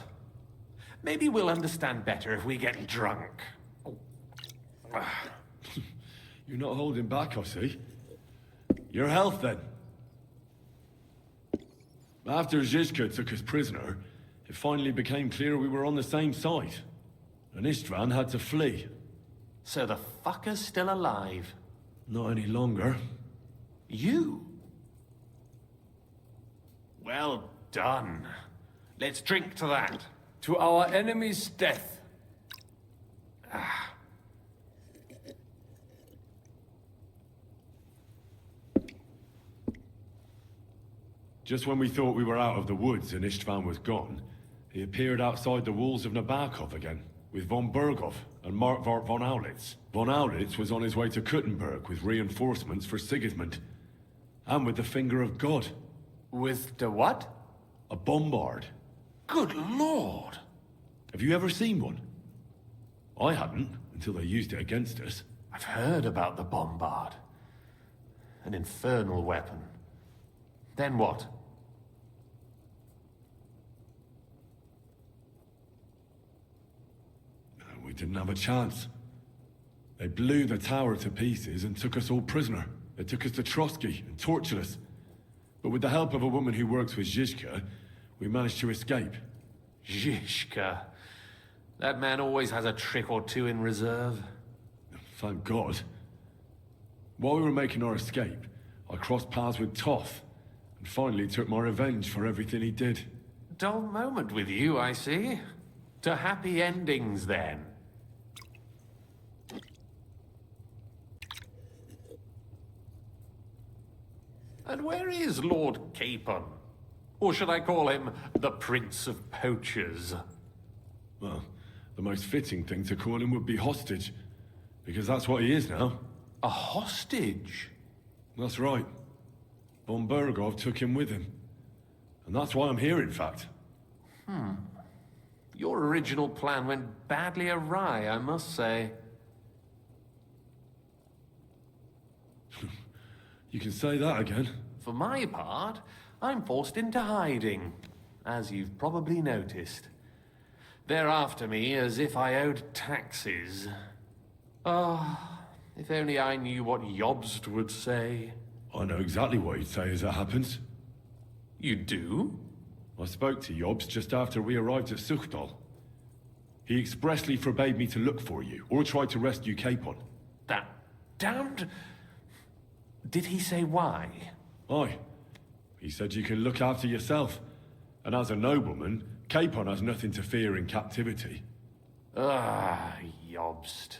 Maybe we'll understand better if we get drunk. You're not holding back, I see. Your health, then. After Zizka took us prisoner, it finally became clear we were on the same side. And Istvan had to flee. So the fucker's still alive? Not any longer. You? Well done. Let's drink to that. To our enemy's death. Just when we thought we were out of the woods and Istvan was gone, he appeared outside the walls of Nabokov again, with von Berghoff and Markvart von Aulitz. Von Aulitz was on his way to Kuttenberg with reinforcements for Sigismund. And with the finger of God. With the what? A bombard. Good lord! Have you ever seen one? I hadn't, until they used it against us. I've heard about the bombard. An infernal weapon. Then what? We didn't have a chance. They blew the tower to pieces and took us all prisoner. They took us to Trotsky and tortured us. But with the help of a woman who works with Zizka, we managed to escape. Zizka. That man always has a trick or two in reserve. Thank God. While we were making our escape, I crossed paths with Toth, and finally took my revenge for everything he did. Dull moment with you, I see. To happy endings, then. And where is Lord Capon? Or should I call him the Prince of Poachers? Well, the most fitting thing to call him would be hostage, because that's what he is now. A hostage? That's right. Von Berghoff took him with him. And that's why I'm here, in fact. Your original plan went badly awry, I must say. You can say that again. For my part, I'm forced into hiding, as you've probably noticed. They're after me as if I owed taxes. If only I knew what Jobst would say. I know exactly what he'd say as it happens. You do? I spoke to Jobst just after we arrived at Suchdal. He expressly forbade me to look for you, or try to rescue Capon. That damned... Did he say why? Aye. He said you can look after yourself. And as a nobleman, Capon has nothing to fear in captivity. Jobst.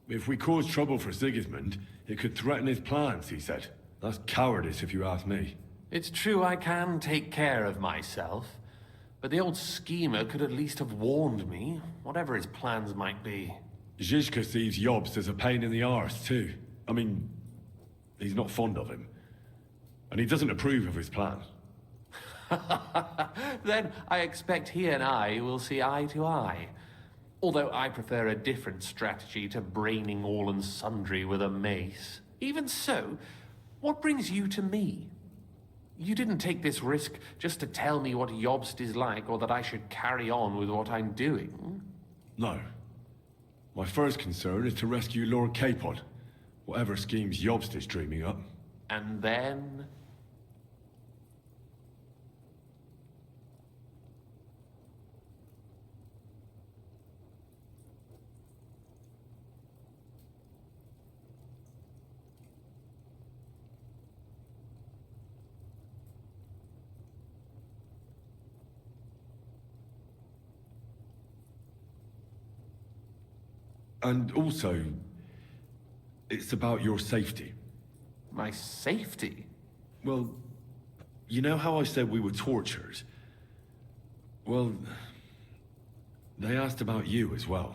If we cause trouble for Sigismund, it could threaten his plans, he said. That's cowardice, if you ask me. It's true I can take care of myself, but the old schemer could at least have warned me, whatever his plans might be. Zizka sees Jobst as a pain in the arse, too. I mean, he's not fond of him. And he doesn't approve of his plan. Then I expect he and I will see eye to eye. Although I prefer a different strategy to braining all and sundry with a mace. Even so, what brings you to me? You didn't take this risk just to tell me what Jobst is like or that I should carry on with what I'm doing. No. My first concern is to rescue Lord Capon, whatever schemes Jobst is dreaming up. And then... And also, it's about your safety. My safety? Well, you know how I said we were tortured? Well, they asked about you as well.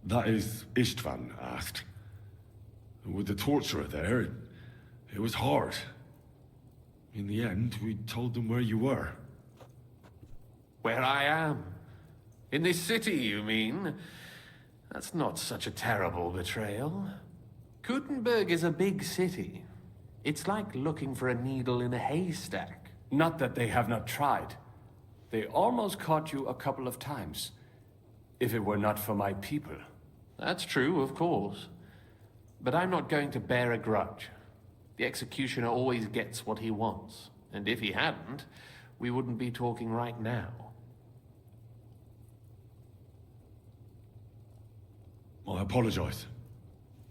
That is, Istvan asked. With the torturer there, it was hard. In the end, we told them where you were. Where I am? In this city, you mean? That's not such a terrible betrayal. Gutenberg is a big city. It's like looking for a needle in a haystack. Not that they have not tried. They almost caught you a couple of times. If it were not for my people. That's true, of course. But I'm not going to bear a grudge. The executioner always gets what he wants. And if he hadn't, we wouldn't be talking right now. I apologize.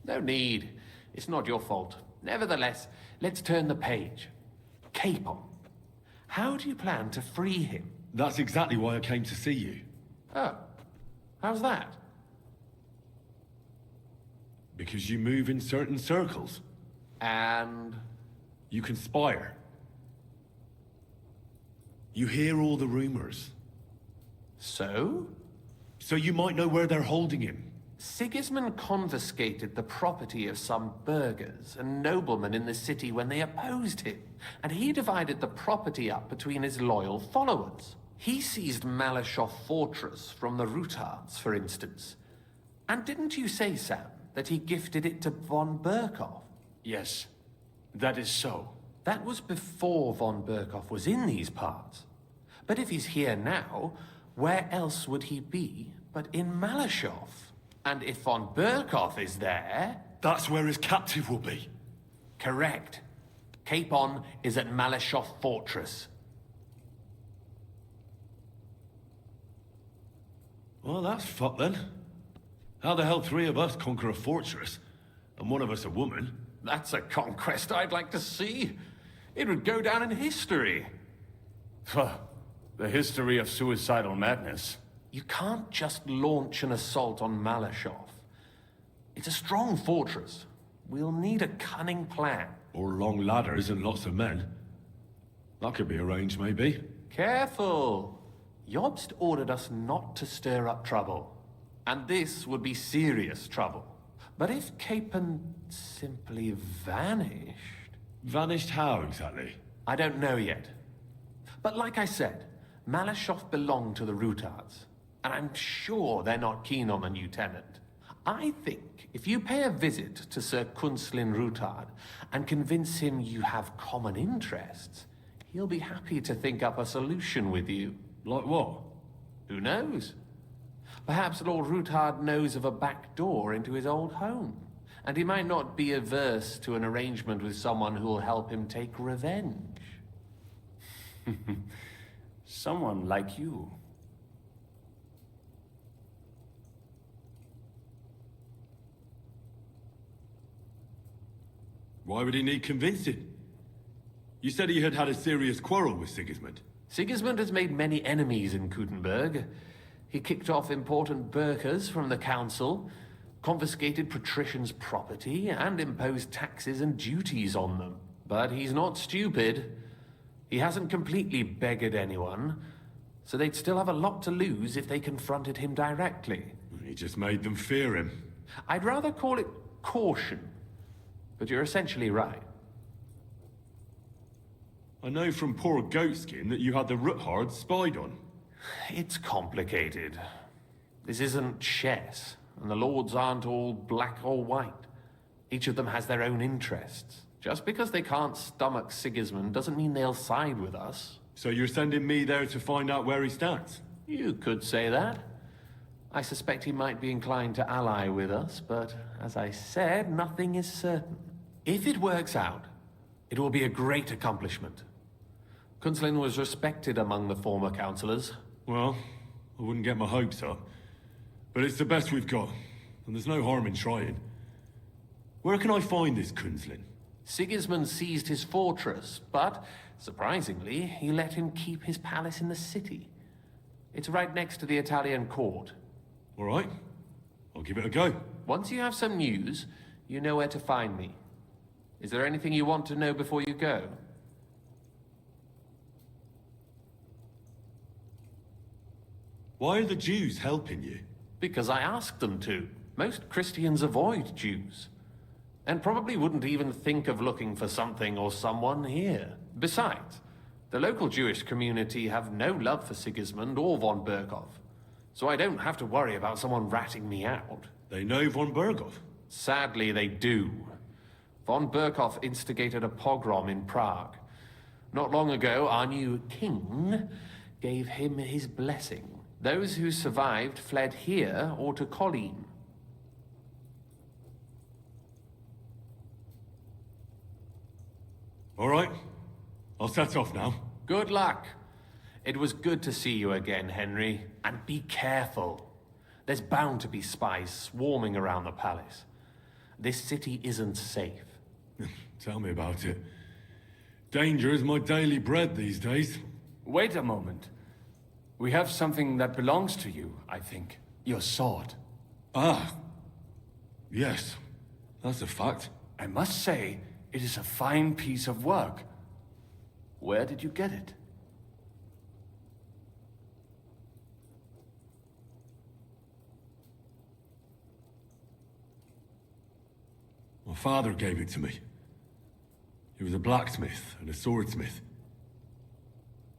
No need. It's not your fault. Nevertheless, let's turn the page. Capon. How do you plan to free him? That's exactly why I came to see you. Oh. How's that? Because you move in certain circles. And? You conspire. You hear all the rumors. So? So you might know where they're holding him. Sigismund confiscated the property of some burghers and noblemen in the city when they opposed him, and he divided the property up between his loyal followers. He seized Malashov Fortress from the Rutards, for instance. And didn't you say, Sam, that he gifted it to von Berkhoff? Yes, that is so. That was before von Berkhoff was in these parts. But if he's here now, where else would he be but in Malashov? And if von Berkhoff is there... That's where his captive will be. Correct. Capon is at Malashov Fortress. Well, that's fucked then. How the hell three of us conquer a fortress, and one of us a woman? That's a conquest I'd like to see. It would go down in history. The history of suicidal madness. You can't just launch an assault on Malashov. It's a strong fortress. We'll need a cunning plan. Or long ladders and lots of men. That could be arranged, maybe. Careful! Jobst ordered us not to stir up trouble. And this would be serious trouble. But if Capon simply vanished... Vanished how, exactly? I don't know yet. But like I said, Malashov belonged to the Rutards. And I'm sure they're not keen on the new tenant. I think if you pay a visit to Sir Kunslin Rutard and convince him you have common interests, he'll be happy to think up a solution with you. Like what? Who knows? Perhaps Lord Rutard knows of a back door into his old home, and he might not be averse to an arrangement with someone who'll help him take revenge. Someone like you. Why would he need convincing? You said he had had a serious quarrel with Sigismund. Sigismund has made many enemies in Gutenberg. He kicked off important burghers from the council, confiscated patricians' property, and imposed taxes and duties on them. But he's not stupid. He hasn't completely beggared anyone, so they'd still have a lot to lose if they confronted him directly. He just made them fear him. I'd rather call it caution, but you're essentially right. I know from poor Goatskin that you had the Ruthards spied on. It's complicated. This isn't chess, and the lords aren't all black or white. Each of them has their own interests. Just because they can't stomach Sigismund doesn't mean they'll side with us. So you're sending me there to find out where he stands? You could say that. I suspect he might be inclined to ally with us, but as I said, nothing is certain. If it works out, it will be a great accomplishment. Kunzlin was respected among the former councillors. Well, I wouldn't get my hopes up. But it's the best we've got, and there's no harm in trying. Where can I find this Kunzlin? Sigismund seized his fortress, but, surprisingly, he let him keep his palace in the city. It's right next to the Italian court. All right. I'll give it a go. Once you have some news, you know where to find me. Is there anything you want to know before you go? Why are the Jews helping you? Because I asked them to. Most Christians avoid Jews. And probably wouldn't even think of looking for something or someone here. Besides, the local Jewish community have no love for Sigismund or von Berkov. So I don't have to worry about someone ratting me out. They know von Berkov? Sadly, they do. Von Berkov instigated a pogrom in Prague. Not long ago, our new king gave him his blessing. Those who survived fled here or to Colleen. All right. I'll set off now. Good luck. It was good to see you again, Henry. And be careful. There's bound to be spies swarming around the palace. This city isn't safe. Tell me about it. Danger is my daily bread these days. Wait a moment. We have something that belongs to you, I think. Your sword. Ah. Yes. That's a fact. I must say, it is a fine piece of work. Where did you get it? My father gave it to me. He was a blacksmith and a swordsmith.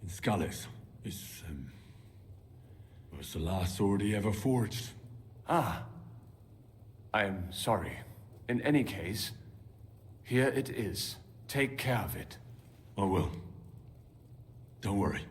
In Scales. It's the last sword he ever forged. Ah. I am sorry. In any case, here it is. Take care of it. I will. Don't worry.